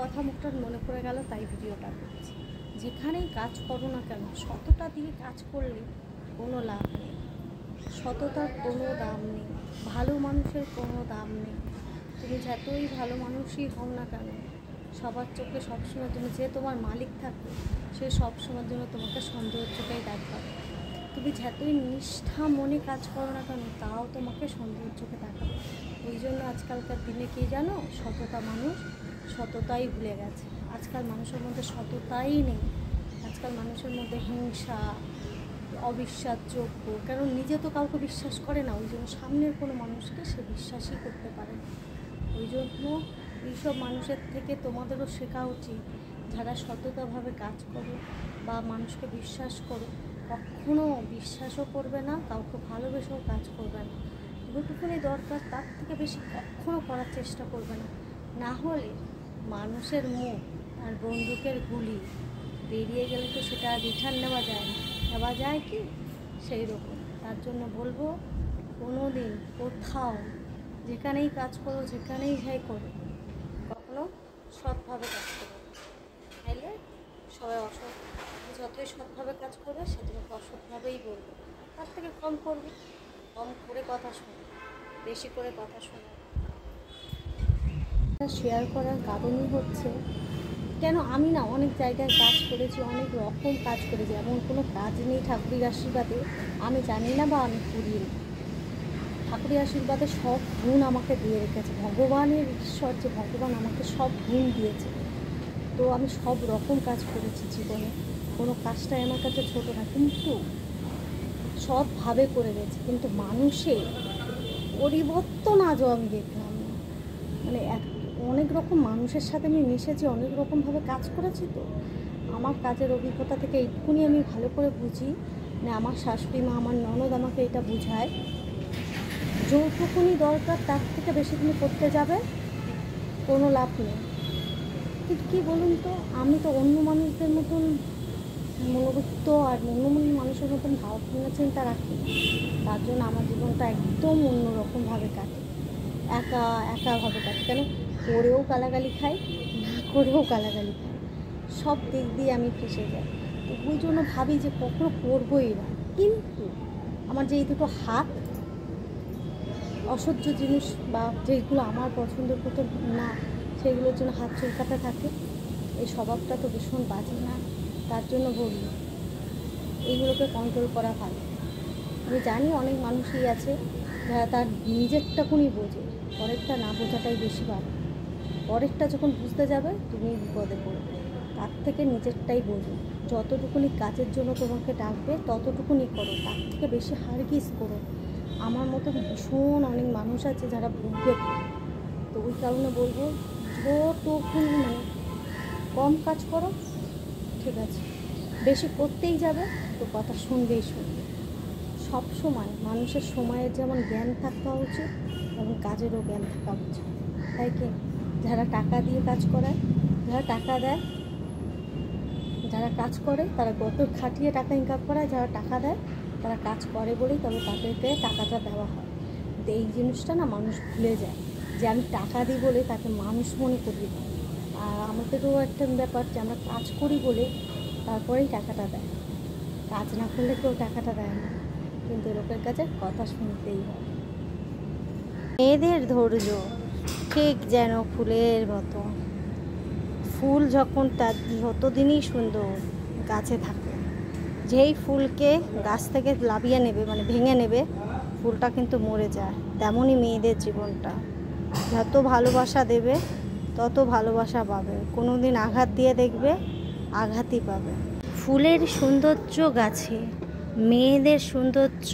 কথা মুখটা মনে পড়ে গেল, তাই ভিডিওটা করছি। যেখানেই কাজ করো না কেন, সততা দিয়ে কাজ করলে কোনো লাভ নেই, সততার কোনো দাম নেই, ভালো মানুষের কোনো দাম নেই। তুমি যতই ভালো মানুষই হও না কেন, সবার চোখে সবসময়ের জন্য যে তোমার মালিক থাকবে, সে সবসময়ের জন্য তোমাকে সন্দেহের চোখেই দেখাবে। তুমি যতই নিষ্ঠা মনে কাজ করো না কেন, তাও তোমাকে সন্দেহের চোখে দেখাবে। ওই জন্য আজকালকার দিনে কি জানো, সততা মানুষ সততাই ভুলে গেছে। আজকাল মানুষের মধ্যে সততাই নেই। আজকাল মানুষের মধ্যে হিংসা, অবিশ্বাসযোগ্য, কারণ নিজে তো কাউকে বিশ্বাস করে না, ওই জন্য সামনের কোনো মানুষকে সে বিশ্বাসই করতে পারে না। ওই জন্য এইসব মানুষের থেকে তোমাদেরও শেখা উচিত, যারা সততাভাবে কাজ করো বা মানুষকে বিশ্বাস করো, কখনো বিশ্বাসও করবে না, কাউকে ভালোবেসেও কাজ করবে না। যেটুকুনি দরকার তার থেকে বেশি কখনো করার চেষ্টা করবে না। না হলে মানুষের মুখ আর বন্দুকের গুলি বেরিয়ে গেলে তো সেটা রিটার্ন নেওয়া যায় না, নেওয়া যায় কি সেই রকম। তার জন্য বলবো, কোনো দিন কোথাও যেখানেই কাজ করো, যেখানেই যাই করো, কখনো সৎভাবে কাজ করো। তাইলে সবাই অসৎ, যতই সৎভাবে কাজ করবে সে তোমাকে অসৎভাবেই বলবে। তার থেকে কম করবে, কম করে কথা শোনো, বেশি করে কথা শোনো। শেয়ার করার কারণই হচ্ছে, কেন আমি না অনেক জায়গায় কাজ করেছি, অনেক রকম কাজ করেছি, এমন কোনো কাজ নেই ঠাকুরের আশীর্বাদে আমি জানি না বা আমি করি না। ঠাকুরের আশীর্বাদে সব গুণ আমাকে দিয়ে রেখেছে, ভগবানের ঈশ্বর যে ভগবান আমাকে সব গুণ দিয়েছে। তো আমি সব রকম কাজ করেছি জীবনে, কোনো কাজটাই আমার কাছে ছোটো না, কিন্তু সবভাবে করে গেছি। কিন্তু মানুষের পরিবর্তন আজও আমি দেখলাম না। মানে অনেক রকম মানুষের সাথে আমি মিশেছি, অনেক রকমভাবে কাজ করেছি। তো আমার কাজের অভিজ্ঞতা থেকে এইটুকুনি আমি ভালো করে বুঝি, না আমার শাশুড়ি মা, আমার ননদ আমাকে এটা বুঝায়, যতটুকুনি দরকার তার থেকে বেশি তুমি করতে যাবে, কোনো লাভ নেই। কিন্তু কী বলুন তো, আমি তো অন্য মানুষদের মতন মনোবৃত্ত আর অন্য মানুষের মতন ভাবনা চিন্তা রাখি। তার জন্য আমার জীবনটা একদম অন্যরকমভাবে কাটে, একাভাবে কাটে। কেন, করেও গালাগালি খাই, না করেও গালাগালি খাই, সব দিক দিয়ে আমি ফেসে যাই। তো ওই জন্য ভাবি যে কখনো করবোই না। কিন্তু আমার যে এই দুটো হাত, অসহ্য জিনিস বা যেগুলো আমার পছন্দের মতো না, সেগুলোর জন্য হাত চুলকাতে থাকে। এই স্বভাবটা তো ভীষণ বাজে না? তার জন্য বলি, এইগুলোকে কন্ট্রোল করা ভালো। আমি জানি অনেক মানুষই আছে যারা তার নিজেরটাকুনি বোঝে, পরেরটা না বোঝাটাই বেশি ভালো। পরেরটা যখন বুঝতে যাবে তুমি বিপদে পড়বে, তার থেকে নিজেরটাই বোঝো। যতটুকুনি কাজের জন্য তোমাকে ডাকবে ততটুকুনি করো, তার থেকে বেশি হারগিজ করো। আমার মতো ভীষণ অনেক মানুষ আছে যারা ভুগবে। তো ওই কারণে বলবো, যতটুকুনি মানে কম কাজ করো, ঠিক আছে। বেশি করতেই যাবে তো কথা শুনবেই শুনবে। সব সময় মানুষের সময়ের যেমন জ্ঞান থাকা উচিত, তেমন কাজেরও জ্ঞান থাকা উচিত। তাই কি, যারা টাকা দিয়ে কাজ করায়, যারা টাকা দেয়, যারা কাজ করে তারা গত খাটিয়ে টাকা ইনকাম করায়, যারা টাকা দেয় তারা কাজ করে বলেই তবে তাদেরকে টাকাটা দেওয়া হয়। কিন্তু এই জিনিসটা না মানুষ ভুলে যায়, যে আমি টাকা দিই বলে তাকে মানুষ মনে করি না। আর আমাদেরও একটা ব্যাপার যে আমরা কাজ করি বলে তারপরেই টাকাটা দেয়, কাজ না করলে কেউ টাকাটা দেয় না। কিন্তু লোকের কাছে কথা শুনতেই হয়। মেয়েদের ধৈর্য ঠিক যেন ফুলের মতো, ফুল যখন তার যতদিনই সুন্দর গাছে থাকে, যেই ফুলকে গাছ থেকে লাভিয়ে নেবে মানে ভেঙে নেবে, ফুলটা কিন্তু মরে যায়। তেমনই মেয়েদের জীবনটা, যত ভালোবাসা দেবে তত ভালোবাসা পাবে, কোনো দিন আঘাত দিয়ে দেখবে আঘাতই পাবে। ফুলের সৌন্দর্য গাছে, মেয়েদের সৌন্দর্য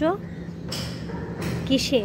কিসে?